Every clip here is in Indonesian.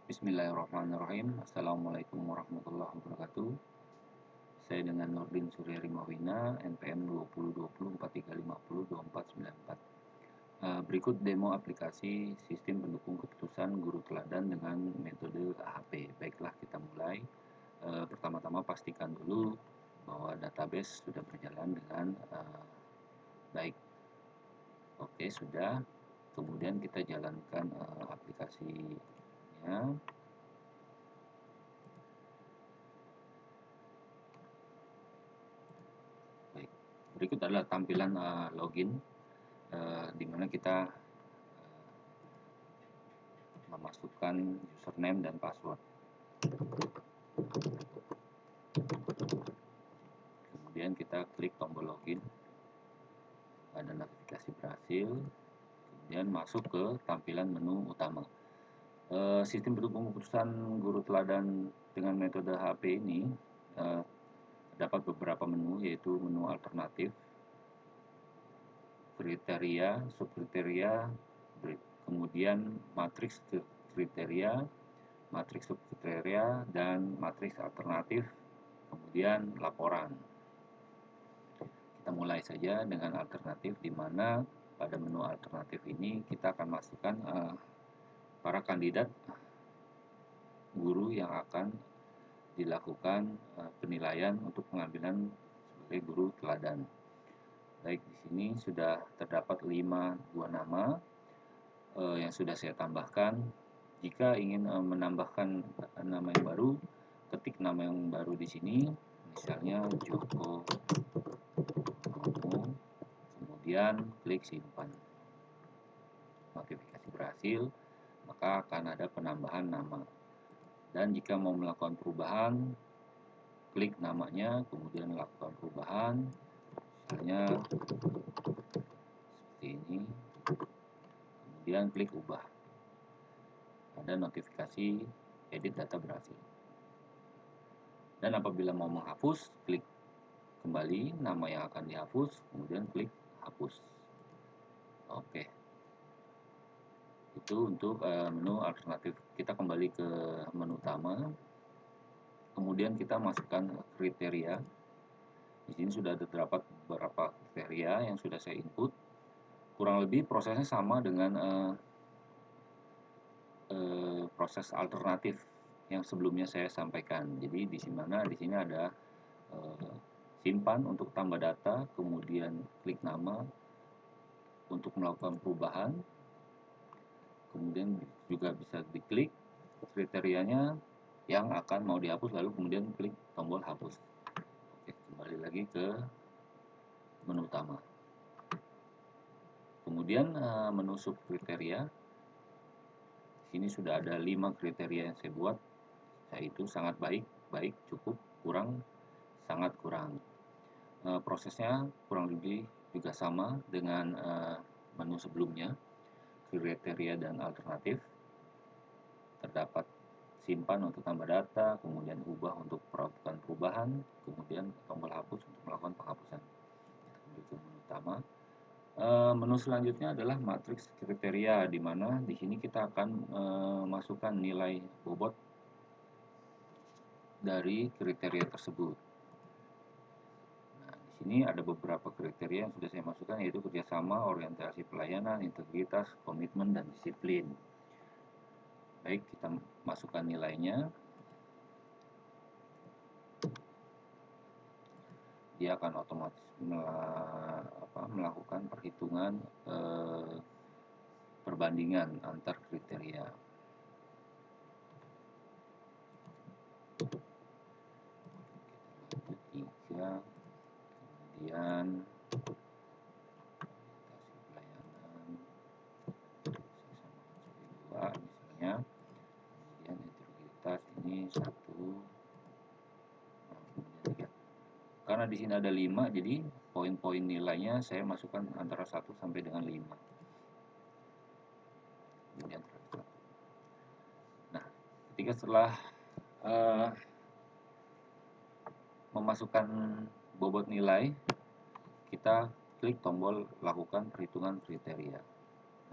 Bismillahirrahmanirrahim. Assalamualaikum warahmatullahi wabarakatuh. Saya dengan Nurdin Surya Rimawina, NPM 202043502494. Berikut demo aplikasi sistem pendukung keputusan guru teladan dengan metode AHP. Baiklah, kita mulai. Pertama-tama pastikan dulu bahwa database sudah berjalan dengan baik. Oke, sudah. Kemudian kita jalankan aplikasinya. Baik. Berikut adalah tampilan login di mana kita memasukkan username dan password. Kemudian kita klik tombol login, ada notifikasi berhasil, kemudian masuk ke tampilan menu utama. Sistem pendukung keputusan guru teladan dengan metode HP ini dapat beberapa menu, yaitu menu alternatif, kriteria, subkriteria, kemudian matriks kriteria, matriks subkriteria, dan matriks alternatif, kemudian laporan. Kita mulai saja dengan alternatif, di mana pada menu alternatif ini kita akan masukkan para kandidat guru yang akan dilakukan penilaian untuk pengambilan sebagai guru teladan. Baik, di sini sudah terdapat 5 nama yang sudah saya tambahkan. Jika ingin menambahkan nama yang baru, ketik nama yang baru di sini, misalnya Joko Nomo, kemudian klik simpan. Notifikasi berhasil, maka akan ada penambahan nama. Dan jika mau melakukan perubahan, klik namanya, kemudian lakukan perubahan, misalnya seperti ini, kemudian klik ubah. Ada notifikasi edit data berhasil. Dan apabila mau menghapus, klik kembali nama yang akan dihapus, kemudian klik hapus. Oke, itu untuk menu alternatif. Kita kembali ke menu utama, kemudian kita masukkan kriteria. Di sini sudah terdapat beberapa kriteria yang sudah saya input. Kurang lebih prosesnya sama dengan proses alternatif yang sebelumnya saya sampaikan. Jadi di sini ada simpan untuk tambah data, kemudian klik nama untuk melakukan perubahan, kemudian juga bisa diklik kriterianya yang akan mau dihapus, lalu kemudian klik tombol hapus. Oke, kembali lagi ke menu utama. Kemudian menu subkriteria. Di sini sudah ada 5 kriteria yang saya buat, yaitu sangat baik, baik, cukup, kurang, sangat kurang. Prosesnya kurang lebih juga sama dengan menu sebelumnya, kriteria dan alternatif. Terdapat simpan untuk tambah data, kemudian ubah untuk melakukan perubahan, kemudian tombol hapus untuk melakukan penghapusan. Kembali ke menu utama. Menu selanjutnya adalah matriks kriteria, di mana di sini kita akan masukkan nilai bobot dari kriteria tersebut. Nah, di sini ada beberapa kriteria yang sudah saya masukkan, yaitu kerjasama, orientasi pelayanan, integritas, komitmen, dan disiplin. Baik, kita masukkan nilainya. Dia akan otomatis melakukan perhitungan perbandingan antar kriteria. Kita lanjut 3, kemudian pelayanan saya samakan sebagai 2 misalnya, kemudian integritas ini 1, kemudian 3. Karena di sini ada 5, jadi poin-poin nilainya saya masukkan antara 1 sampai dengan 5. Kemudian 1. Nah, ketika setelah memasukkan bobot nilai, kita klik tombol lakukan perhitungan kriteria.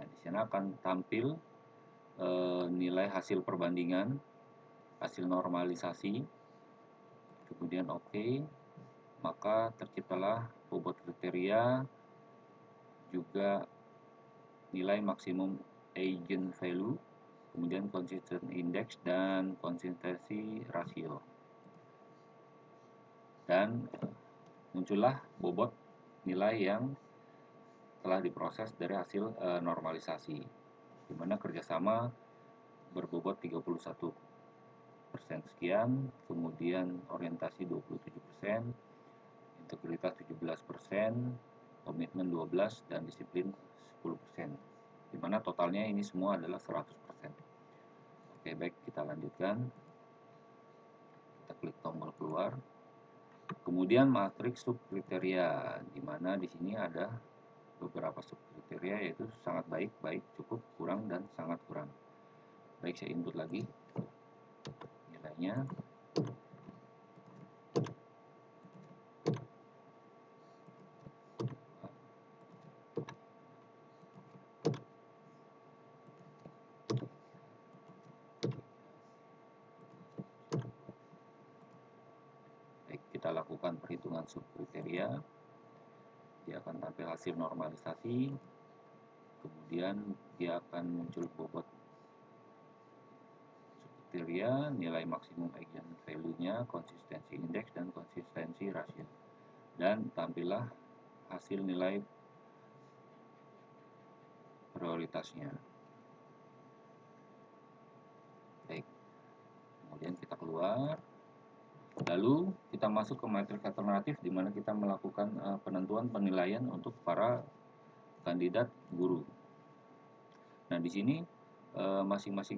Nah, di sana akan tampil nilai hasil perbandingan, hasil normalisasi, kemudian oke, maka terciptalah bobot kriteria, juga nilai maksimum eigenvalue, kemudian consistent index dan konsistensi rasio. Dan muncullah bobot nilai yang telah diproses dari hasil normalisasi, di mana kerjasama berbobot 31% sekian, kemudian orientasi 27%, integritas 17%, komitmen 12%, dan disiplin 10%, di mana totalnya ini semua adalah 100%. Oke, baik, kita lanjutkan. Kita klik tombol keluar. Kemudian matriks subkriteria, di mana di sini ada beberapa subkriteria, yaitu sangat baik, baik, cukup, kurang, dan sangat kurang. Baik, saya input lagi nilainya. Baik, kita lakukan perhitungan subkriteria. Dia akan tampil hasil normalisasi, kemudian dia akan muncul bobot subkriteria, nilai maksimum eigenvalue-nya, konsistensi indeks, dan konsistensi rasio. Dan tampillah hasil nilai prioritasnya. Baik, kemudian kita keluar. Lalu kita masuk ke matriks alternatif, di mana kita melakukan penentuan penilaian untuk para kandidat guru. Nah, di sini masing-masing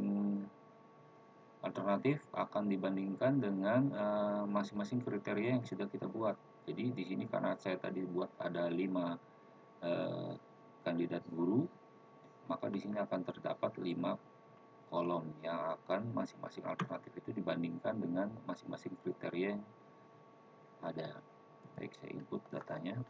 alternatif akan dibandingkan dengan masing-masing kriteria yang sudah kita buat. Jadi di sini karena saya tadi buat ada 5 kandidat guru, maka di sini akan terdapat 5 kolom yang akan masing-masing alternatif itu dibandingkan dengan masing-masing kriteria yang ada. Baik, saya input datanya.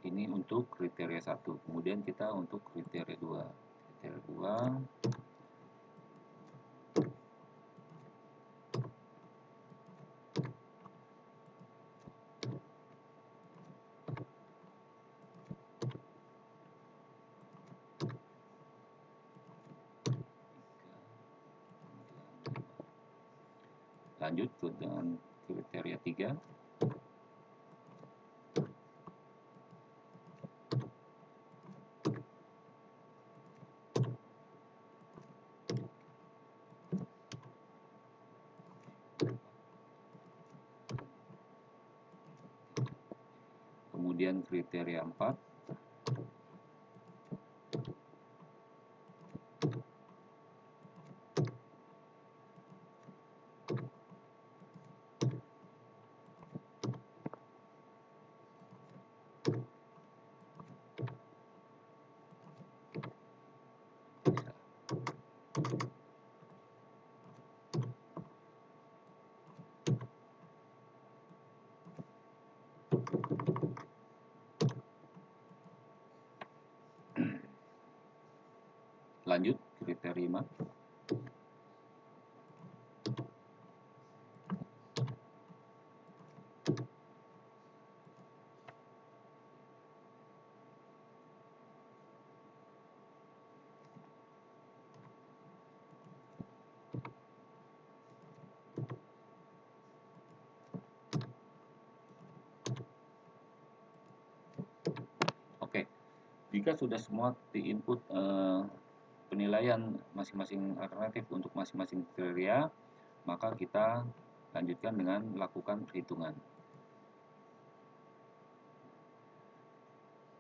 Ini untuk kriteria 1. Kemudian kita untuk kriteria 2. Kriteria 2 lanjut ke dengan kriteria 3. Kemudian kriteria 4. Lanjut kriteria 5. Oke, jika sudah semua di-input penilaian masing-masing alternatif untuk masing-masing kriteria, maka kita lanjutkan dengan melakukan perhitungan.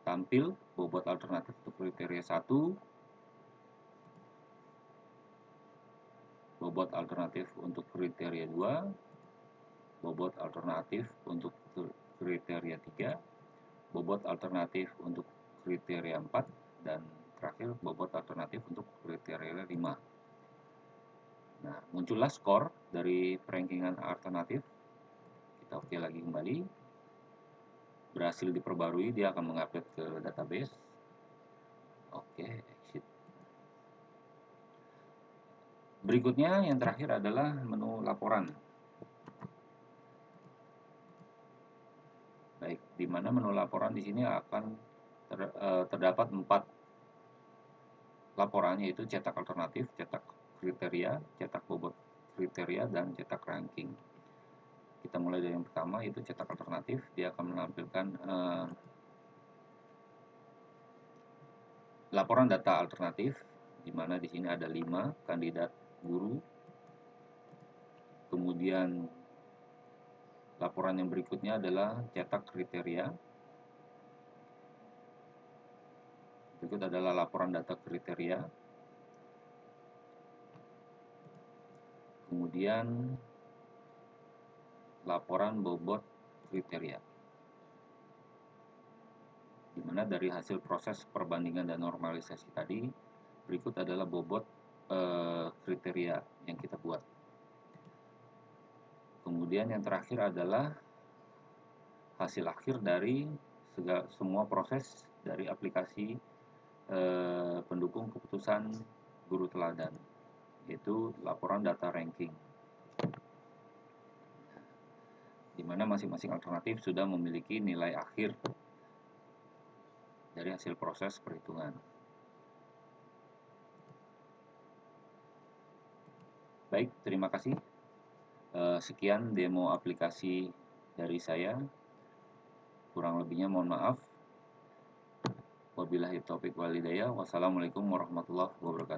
Tampil bobot alternatif untuk kriteria 1, bobot alternatif untuk kriteria 2, bobot alternatif untuk kriteria 3, bobot alternatif untuk kriteria 4, dan terakhir bobot alternatif untuk kriteria 5. Nah, muncullah skor dari perankingan alternatif. Kita oke lagi kembali. Berhasil diperbarui, dia akan mengupdate ke database. Oke, exit. Berikutnya yang terakhir adalah menu laporan. Baik, di mana menu laporan di sini akan terdapat 4 laporan, yaitu cetak alternatif, cetak kriteria, cetak bobot kriteria, dan cetak ranking. Kita mulai dari yang pertama, yaitu cetak alternatif. Dia akan menampilkan laporan data alternatif, di mana di sini ada 5 kandidat guru. Kemudian laporan yang berikutnya adalah cetak kriteria. Berikut adalah laporan data kriteria. Kemudian laporan bobot kriteria, di mana dari hasil proses perbandingan dan normalisasi tadi, berikut adalah bobot kriteria yang kita buat. Kemudian yang terakhir adalah hasil akhir dari semua proses dari aplikasi pendukung keputusan guru teladan, yaitu laporan data ranking, di mana masing-masing alternatif sudah memiliki nilai akhir dari hasil proses perhitungan. Baik, terima kasih. Sekian demo aplikasi dari saya. Kurang lebihnya mohon maaf. Wabillahi taufiq wal hidayah. Wassalamualaikum warahmatullahi wabarakatuh.